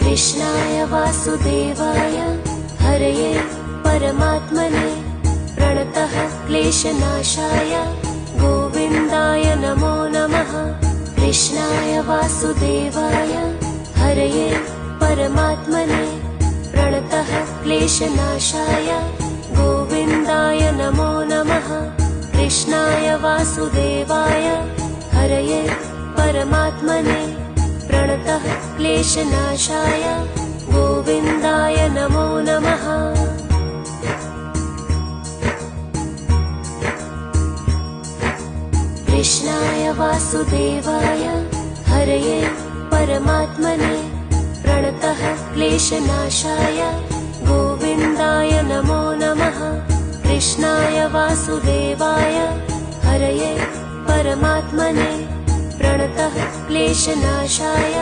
कृष्णाय वासुदेवाय हरये परमात्मने प्रणतः क्लेशनाशाय गोविन्दाय नमो नमः। कृष्णाय वासुदेवाय हरये परमात्मने प्रणतः क्लेशनाशाय गोविन्दाय नमो नमः। कृष्णाय वासुदेवाय हरये परमात्मने प्रणतः क्लेशनाशाय गोविन्दाय नमो नमः। कृष्णाय वासुदेवाय हरये परमात्मने प्रणतः क्लेशनाशाय गोविन्दाय नमो नमः। कृष्णाय वासुदेवाय हरये परमात्मने प्रणतः क्लेशनाशाय